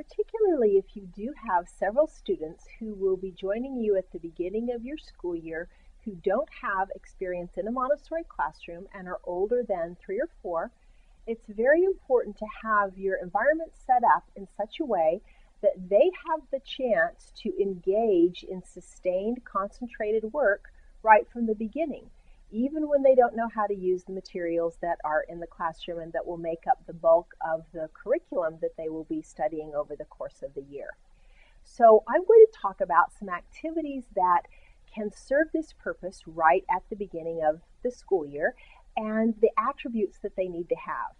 particularly if you do have several students who will be joining you at the beginning of your school year who don't have experience in a Montessori classroom and are older than 3 or 4, it's very important to have your environment set up in such a way that they have the chance to engage in sustained, concentrated work right from the beginning, even when they don't know how to use the materials that are in the classroom and that will make up the bulk of the curriculum that they will be studying over the course of the year. So I'm going to talk about some activities that can serve this purpose right at the beginning of the school year and the attributes that they need to have.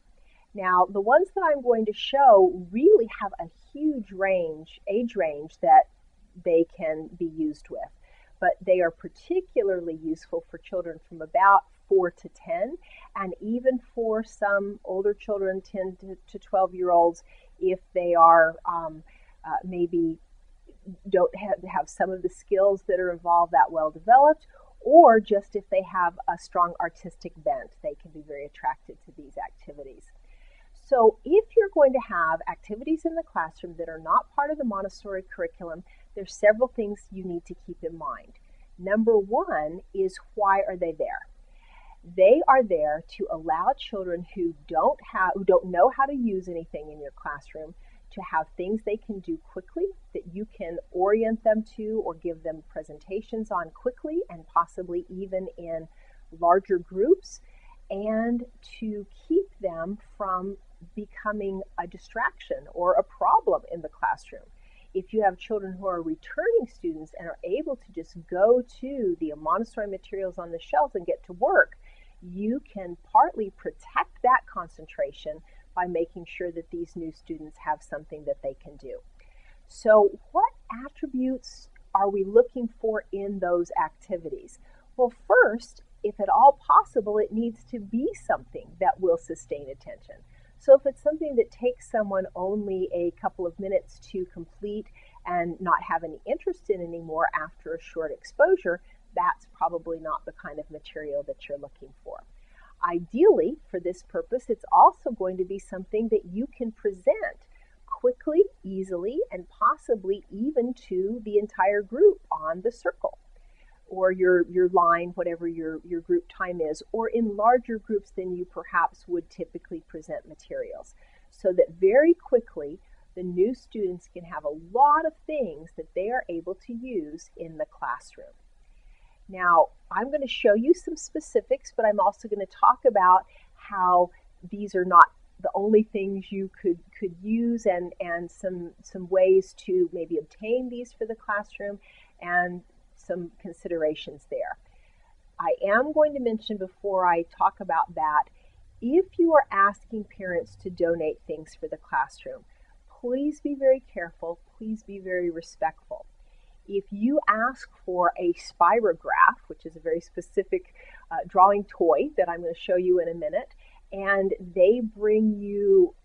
Now, the ones that I'm going to show really have a huge age range that they can be used with, but they are particularly useful for children from about 4 to 10, and even for some older children, 10 to 12-year-olds, if they are maybe don't have some of the skills that are involved that well developed, or just if they have a strong artistic bent, they can be very attracted to these activities. So if you're going to have activities in the classroom that are not part of the Montessori curriculum, there's several things you need to keep in mind. Number one is, why are they there? They are there to allow children who don't know how to use anything in your classroom to have things they can do quickly, that you can orient them to or give them presentations on quickly, and possibly even in larger groups, and to keep them from becoming a distraction or a problem in the classroom. If you have children who are returning students and are able to just go to the Montessori materials on the shelves and get to work, you can partly protect that concentration by making sure that these new students have something that they can do. So what attributes are we looking for in those activities? Well, first, if at all possible, it needs to be something that will sustain attention. So if it's something that takes someone only a couple of minutes to complete and not have any interest in anymore after a short exposure, that's probably not the kind of material that you're looking for. Ideally, for this purpose, it's also going to be something that you can present quickly, easily, and possibly even to the entire group on the circle, or your line, whatever your group time is, or in larger groups than you perhaps would typically present materials, so that very quickly the new students can have a lot of things that they are able to use in the classroom. Now, I'm going to show you some specifics, but I'm also going to talk about how these are not the only things you could use, and some ways to maybe obtain these for the classroom, and some considerations there. I am going to mention before I talk about that, if you are asking parents to donate things for the classroom, please be very careful, please be very respectful. If you ask for a spirograph, which is a very specific drawing toy that I'm going to show you in a minute, and they bring you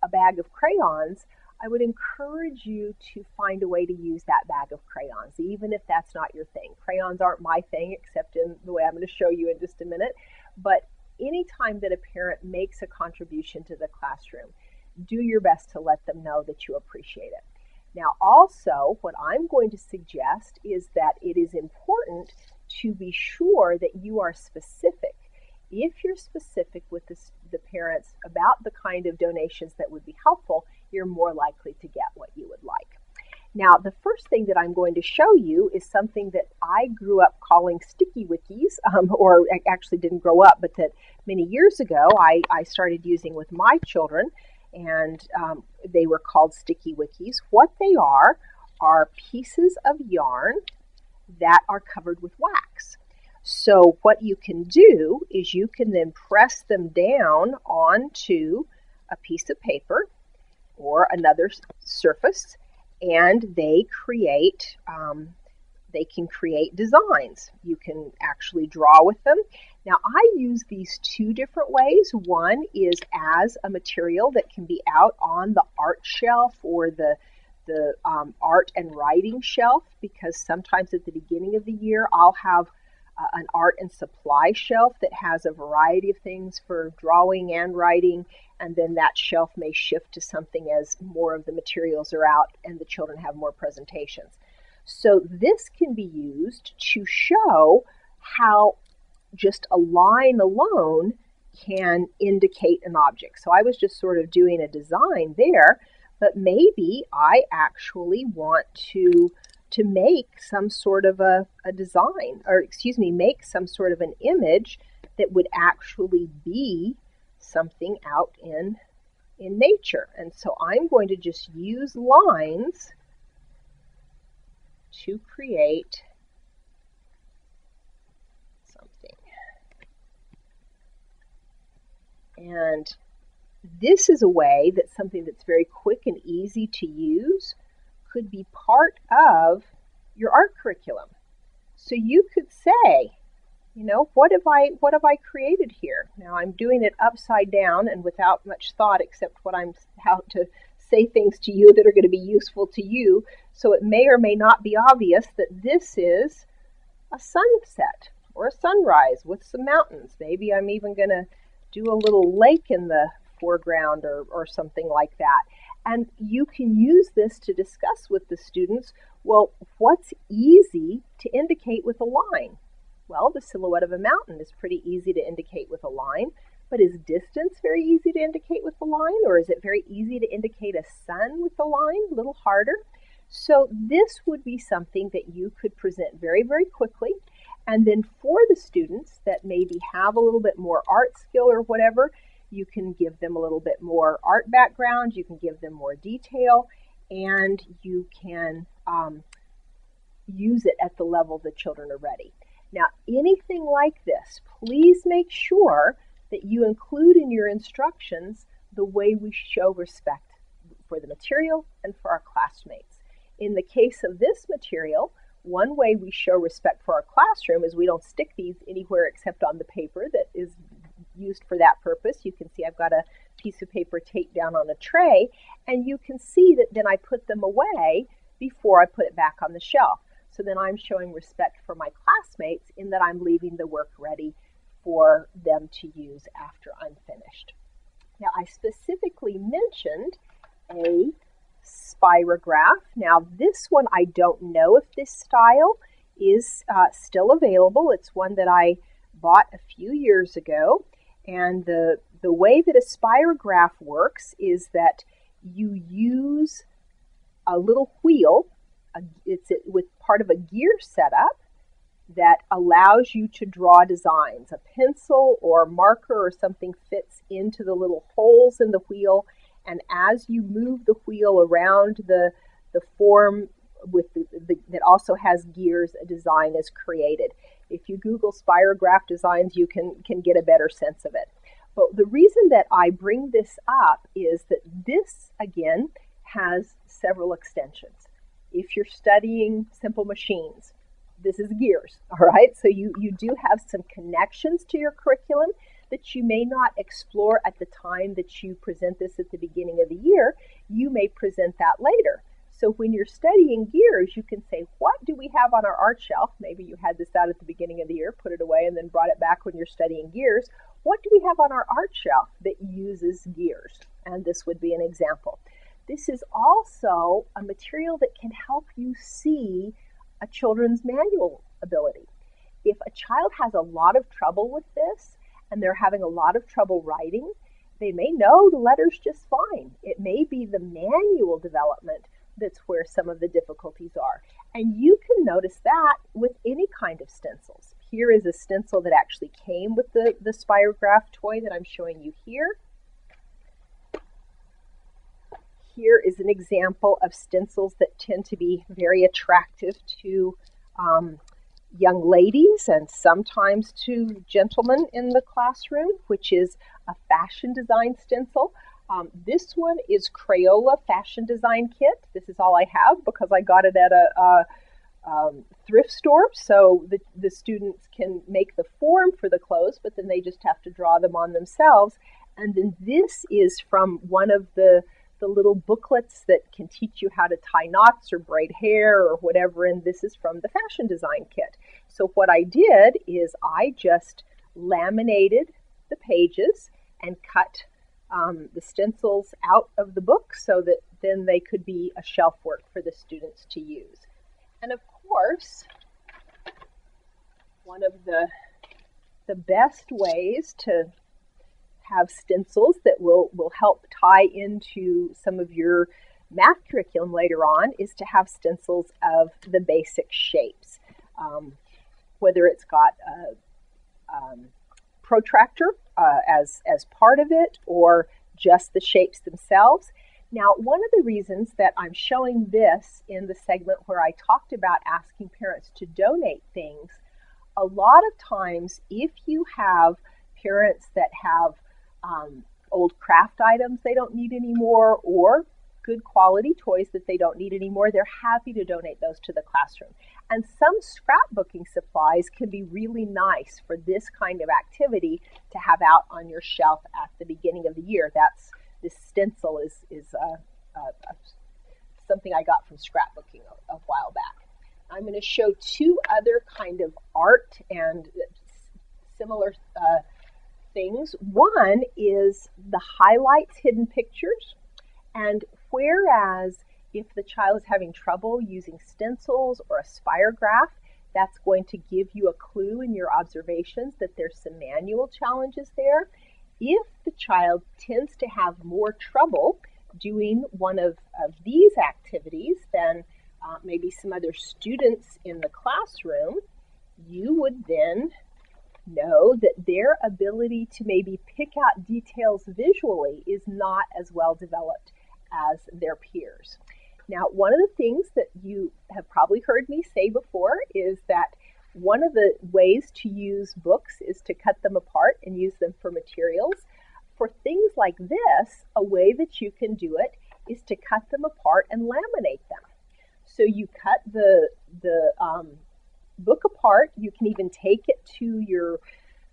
a bag of crayons, I would encourage you to find a way to use that bag of crayons, even if that's not your thing. Crayons aren't my thing, except in the way I'm going to show you in just a minute. But anytime that a parent makes a contribution to the classroom, do your best to let them know that you appreciate it. Now, also, what I'm going to suggest is that it is important to be sure that you are specific. If you're specific with the parents about the kind of donations that would be helpful, you're more likely to get what you would like. Now, the first thing that I'm going to show you is something that I grew up calling sticky wikis, or I actually didn't grow up, but that many years ago I started using with my children, and they were called sticky wikis. What they are pieces of yarn that are covered with wax. So what you can do is you can then press them down onto a piece of paper or another surface, and they can create designs. You can actually draw with them. Now, I use these two different ways. One is as a material that can be out on the art shelf or the art and writing shelf, because sometimes at the beginning of the year I'll have an art and supply shelf that has a variety of things for drawing and writing, and then that shelf may shift to something as more of the materials are out and the children have more presentations. So this can be used to show how just a line alone can indicate an object. So I was just sort of doing a design there, but maybe I actually want to make some sort of a design, or excuse me, make some sort of an image that would actually be something out in nature. And so I'm going to just use lines to create something. And this is a way that something that's very quick and easy to use could be part of your art curriculum. So you could say, you know, what have I created here? Now I'm doing it upside down and without much thought except how to say things to you that are going to be useful to you. So it may or may not be obvious that this is a sunset or a sunrise with some mountains. Maybe I'm even going to do a little lake in the foreground or something like that. And you can use this to discuss with the students, well, what's easy to indicate with a line? Well, the silhouette of a mountain is pretty easy to indicate with a line, but is distance very easy to indicate with a line, or is it very easy to indicate a sun with a line? A little harder. So this would be something that you could present very, very quickly. And then for the students that maybe have a little bit more art skill or whatever, you can give them a little bit more art background, you can give them more detail, and you can use it at the level the children are ready. Now, anything like this, please make sure that you include in your instructions the way we show respect for the material and for our classmates. In the case of this material, one way we show respect for our classroom is we don't stick these anywhere except on the paper that is used for that purpose. You can see I've got a piece of paper taped down on a tray, and you can see that then I put them away before I put it back on the shelf. So then I'm showing respect for my classmates in that I'm leaving the work ready for them to use after I'm finished. Now, I specifically mentioned a spirograph. Now, this one, I don't know if this style is still available. It's one that I bought a few years ago. And the way that a spirograph works is that you use a little wheel. It's with part of a gear setup that allows you to draw designs. A pencil or marker or something fits into the little holes in the wheel, and as you move the wheel around the form with that also has gears, a design is created. If you Google spirograph designs, you can get a better sense of it. But the reason that I bring this up is that this, again, has several extensions. If you're studying simple machines, this is gears, all right? So you do have some connections to your curriculum that you may not explore at the time that you present this at the beginning of the year. You may present that later. So when you're studying gears, you can say, what do we have on our art shelf? Maybe you had this out at the beginning of the year, put it away, and then brought it back when you're studying gears. What do we have on our art shelf that uses gears? And this would be an example. This is also a material that can help you see a children's manual ability. If a child has a lot of trouble with this and they're having a lot of trouble writing, they may know the letters just fine. It may be the manual development that's where some of the difficulties are. And you can notice that with any kind of stencils. Here is a stencil that actually came with the spirograph toy that I'm showing you here. Here is an example of stencils that tend to be very attractive to young ladies and sometimes to gentlemen in the classroom, which is a fashion design stencil. This one is Crayola Fashion Design Kit. This is all I have because I got it at a thrift store, so the students can make the form for the clothes, but then they just have to draw them on themselves. And then this is from one of the the little booklets that can teach you how to tie knots or braid hair or whatever, and this is from the fashion design kit. So what I did is I just laminated the pages and cut the stencils out of the book so that then they could be a shelf work for the students to use. And of course, one of the best ways to have stencils that will help tie into some of your math curriculum later on is to have stencils of the basic shapes. Whether it's got a protractor as part of it or just the shapes themselves. Now, one of the reasons that I'm showing this in the segment where I talked about asking parents to donate things, a lot of times if you have parents that have old craft items they don't need anymore or good quality toys that they don't need anymore, they're happy to donate those to the classroom. And some scrapbooking supplies can be really nice for this kind of activity to have out on your shelf at the beginning of the year. This stencil is something I got from scrapbooking a while back. I'm going to show two other kind of art and similar things. One is the highlights hidden pictures, and whereas if the child is having trouble using stencils or a spirograph, that's going to give you a clue in your observations that there's some manual challenges there. If the child tends to have more trouble doing one of these activities than maybe some other students in the classroom, you would then know that their ability to maybe pick out details visually is not as well developed as their peers. Now, one of the things that you have probably heard me say before is that one of the ways to use books is to cut them apart and use them for materials. For things like this, a way that you can do it is to cut them apart and laminate them. So you cut the book apart. You can even take it to your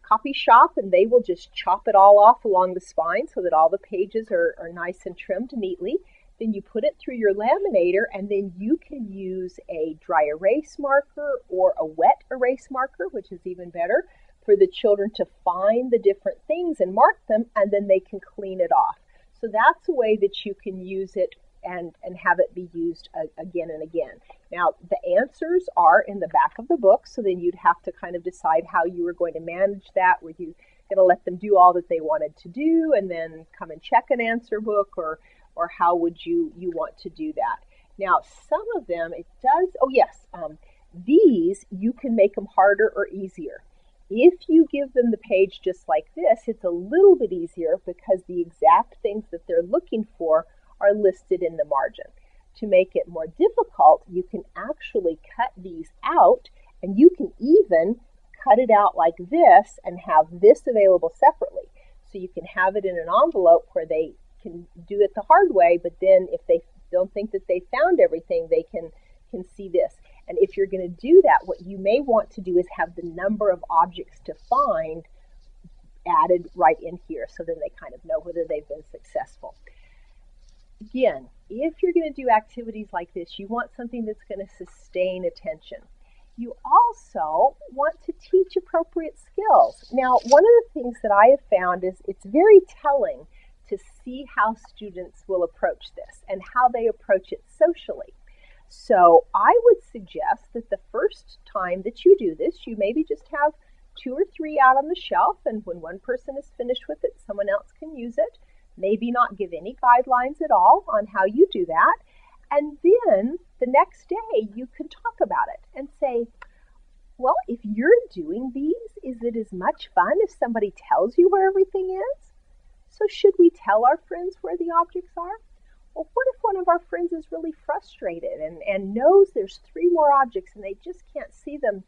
copy shop and they will just chop it all off along the spine so that all the pages are nice and trimmed neatly. Then you put it through your laminator and then you can use a dry erase marker or a wet erase marker, which is even better, for the children to find the different things and mark them, and then they can clean it off. So that's a way that you can use it and have it be used again and again. Now, the answers are in the back of the book, so then you'd have to kind of decide how you were going to manage that. Were you going to let them do all that they wanted to do and then come and check an answer book, or how would you want to do that? Now, some of them, it does, these, you can make them harder or easier. If you give them the page just like this, it's a little bit easier because the exact things that they're looking for are listed in the margin. To make it more difficult, you can actually cut these out, and you can even cut it out like this and have this available separately. So you can have it in an envelope where they can do it the hard way, but then if they don't think that they found everything, they can see this. And if you're going to do that, what you may want to do is have the number of objects to find added right in here, so then they kind of know whether they've been successful. Again, if you're going to do activities like this, you want something that's going to sustain attention. You also want to teach appropriate skills. Now, one of the things that I have found is it's very telling to see how students will approach this and how they approach it socially. So I would suggest that the first time that you do this, you maybe just have 2 or 3 out on the shelf, and when one person is finished with it, someone else can use it. Maybe not give any guidelines at all on how you do that. And then the next day you can talk about it and say, well, if you're doing these, is it as much fun if somebody tells you where everything is? So should we tell our friends where the objects are? Well, what if one of our friends is really frustrated and knows there's 3 more objects and they just can't see them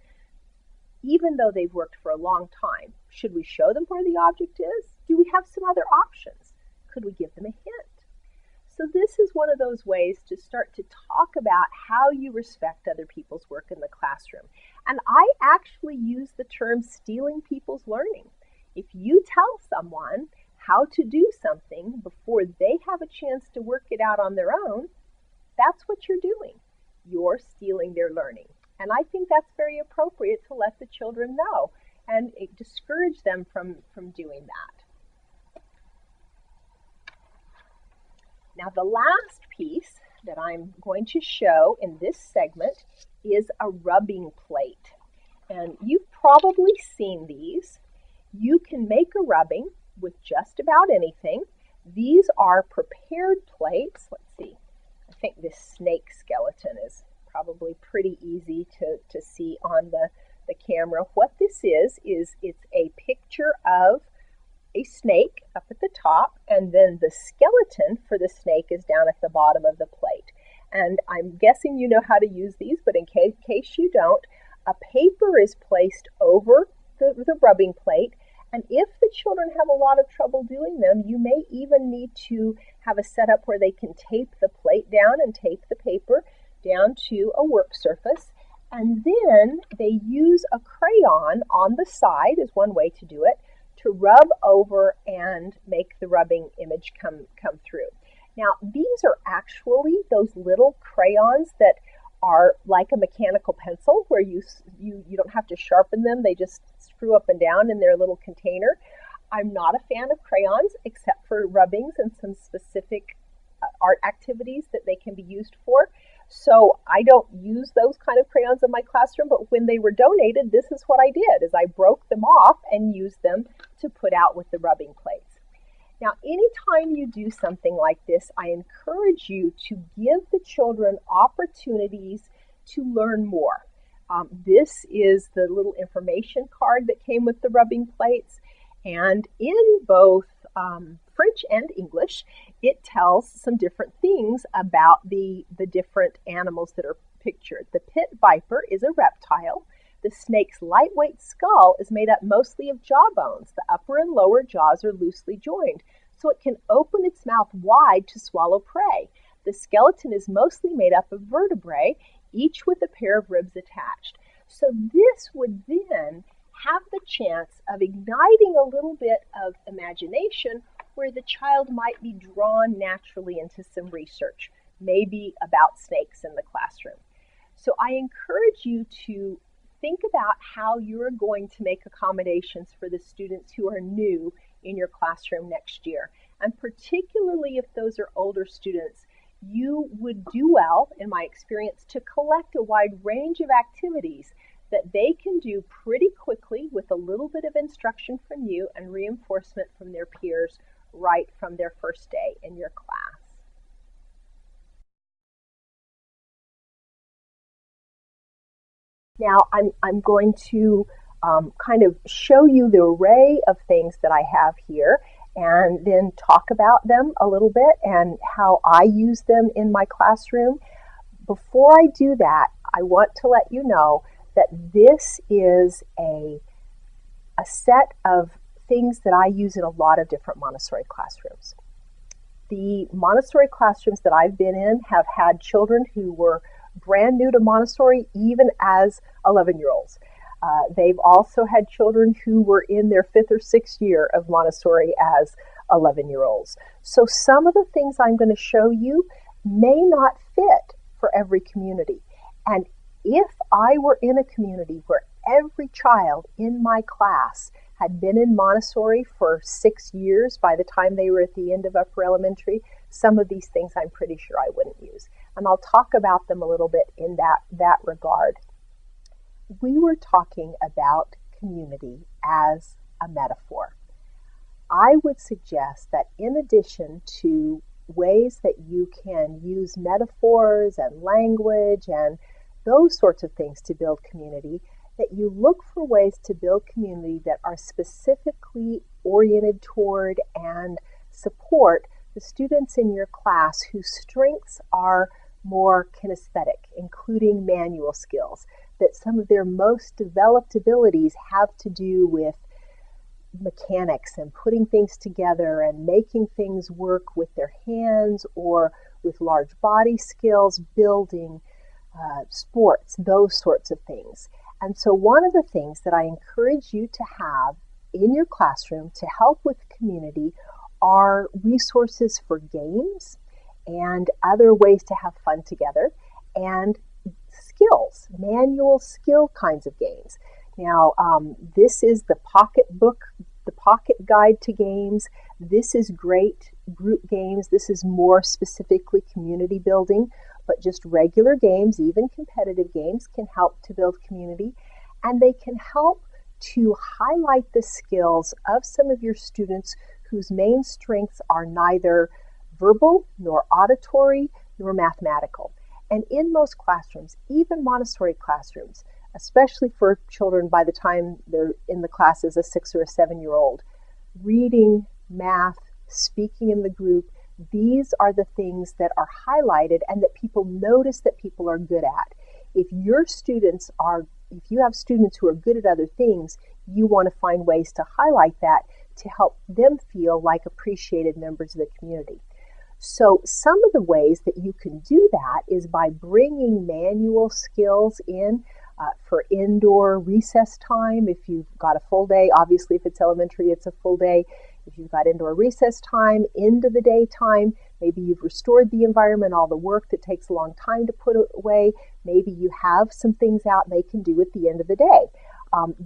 even though they've worked for a long time? Should we show them where the object is? Do we have some other options? Could we give them a hint? So this is one of those ways to start to talk about how you respect other people's work in the classroom. And I actually use the term stealing people's learning. If you tell someone how to do something before they have a chance to work it out on their own, that's what you're doing. You're stealing their learning. And I think that's very appropriate to let the children know and discourage them from doing that. Now, the last piece that I'm going to show in this segment is a rubbing plate. And you've probably seen these. You can make a rubbing with just about anything. These are prepared plates. Let's see. I think this snake skeleton is probably pretty easy to see on the camera. What this is it's a picture of a snake up at the top, and then the skeleton for the snake is down at the bottom of the plate. And I'm guessing you know how to use these, but in case you don't, a paper is placed over the rubbing plate, and if the children have a lot of trouble doing them, you may even need to have a setup where they can tape the plate down and tape the paper down to a work surface, and then they use a crayon on the side is one way to do it, to rub over and make the rubbing image come through. Now, these are actually those little crayons that are like a mechanical pencil where you don't have to sharpen them. They just screw up and down in their little container. I'm not a fan of crayons except for rubbings and some specific art activities that they can be used for. So I don't use those kind of crayons in my classroom, but when they were donated, this is what I did, is I broke them off and used them to put out with the rubbing plates. Now, anytime you do something like this, I encourage you to give the children opportunities to learn more. This is the little information card that came with the rubbing plates, and in both French and English, it tells some different things about the different animals that are pictured. The pit viper is a reptile. The snake's lightweight skull is made up mostly of jaw bones. The upper and lower jaws are loosely joined, so it can open its mouth wide to swallow prey. The skeleton is mostly made up of vertebrae, each with a pair of ribs attached. So this would then have the chance of igniting a little bit of imagination where the child might be drawn naturally into some research, maybe about snakes in the classroom. So I encourage you to think about how you're going to make accommodations for the students who are new in your classroom next year. And particularly if those are older students, you would do well, in my experience, to collect a wide range of activities that they can do pretty quickly with a little bit of instruction from you and reinforcement from their peers right from their first day in your class. Now I'm going to kind of show you the array of things that I have here and then talk about them a little bit and how I use them in my classroom. Before I do that, I want to let you know that this is a set of things that I use in a lot of different Montessori classrooms. The Montessori classrooms that I've been in have had children who were brand new to Montessori, even as 11-year-olds. They've also had children who were in their 5th or 6th year of Montessori as 11-year-olds. So some of the things I'm going to show you may not fit for every community. And if I were in a community where every child in my class had been in Montessori for 6 years by the time they were at the end of upper elementary, some of these things I'm pretty sure I wouldn't use. And I'll talk about them a little bit in that regard. We were talking about community as a metaphor. I would suggest that in addition to ways that you can use metaphors and language and those sorts of things to build community, that you look for ways to build community that are specifically oriented toward and support the students in your class whose strengths are more kinesthetic, including manual skills, that some of their most developed abilities have to do with mechanics and putting things together and making things work with their hands or with large body skills, building, sports, those sorts of things. And so one of the things that I encourage you to have in your classroom to help with community are resources for games and other ways to have fun together, and skills, manual skill kinds of games. Now, this is the pocket book, the pocket guide to games. This is great group games. This is more specifically community building, but just regular games, even competitive games, can help to build community, and they can help to highlight the skills of some of your students whose main strengths are neither verbal, nor auditory, nor mathematical. And in most classrooms, even Montessori classrooms, especially for children by the time they're in the class as a 6 or a 7-year-old, reading, math, speaking in the group, these are the things that are highlighted and that people notice that people are good at. If you have students who are good at other things, you want to find ways to highlight that to help them feel like appreciated members of the community. So some of the ways that you can do that is by bringing manual skills in for indoor recess time. If you've got a full day, obviously if it's elementary, it's a full day. If you've got indoor recess time, into the daytime, maybe you've restored the environment, all the work that takes a long time to put away, maybe you have some things out they can do at the end of the day.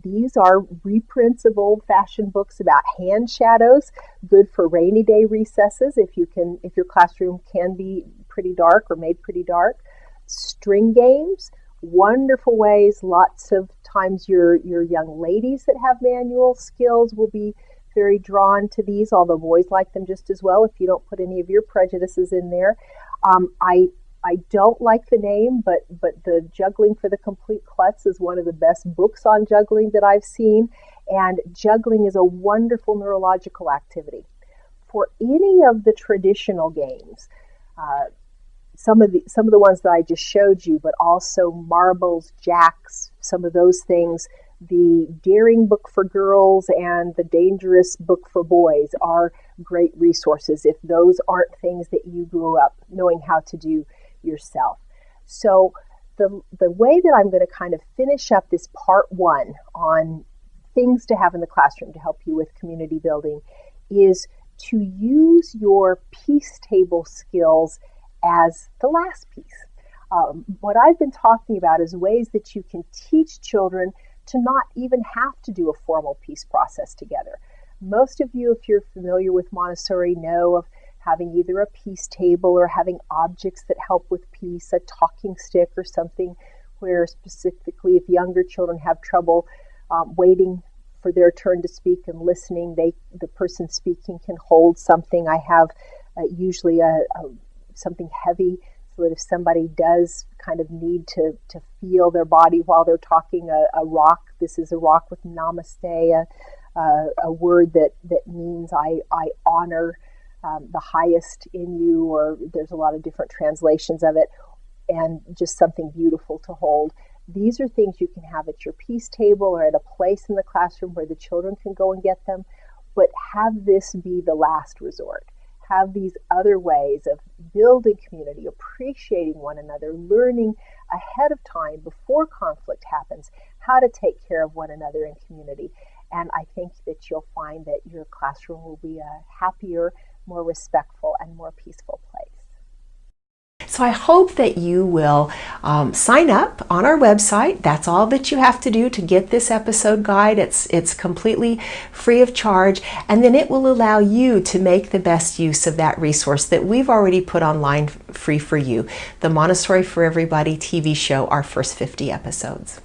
These are reprints of old-fashioned books about hand shadows, good for rainy day recesses if your classroom can be pretty dark or made pretty dark. String games, wonderful ways. Lots of times your young ladies that have manual skills will be very drawn to these, although boys like them just as well if you don't put any of your prejudices in there. I don't like the name, but the Juggling for the Complete Klutz is one of the best books on juggling that I've seen, and juggling is a wonderful neurological activity. For any of the traditional games, some of the ones that I just showed you, but also marbles, jacks, some of those things, the Daring book for girls and the Dangerous book for boys are great resources if those aren't things that you grew up knowing how to do yourself. So the way that I'm going to kind of finish up this part 1 on things to have in the classroom to help you with community building is to use your piece table skills as the last piece. What I've been talking about is ways that you can teach children to not even have to do a formal piece process together. Most of you, if you're familiar with Montessori, know of having either a piece table or having objects that help with piece, a talking stick or something where specifically if younger children have trouble waiting for their turn to speak and listening, the person speaking can hold something. I have usually something heavy so that if somebody does kind of need to feel their body while they're talking, a rock. This is a rock with namaste, a word that means I honor the highest in you, or there's a lot of different translations of it, and just something beautiful to hold. These are things you can have at your piece table or at a place in the classroom where the children can go and get them, but have this be the last resort. Have these other ways of building community, appreciating one another, learning ahead of time before conflict happens, how to take care of one another in community. And I think that you'll find that your classroom will be a happier, more respectful, and more peaceful place. So I hope that you will sign up on our website. That's all that you have to do to get this episode guide. It's completely free of charge, and then it will allow you to make the best use of that resource that we've already put online free for you, the Montessori for Everybody TV show, our first 50 episodes.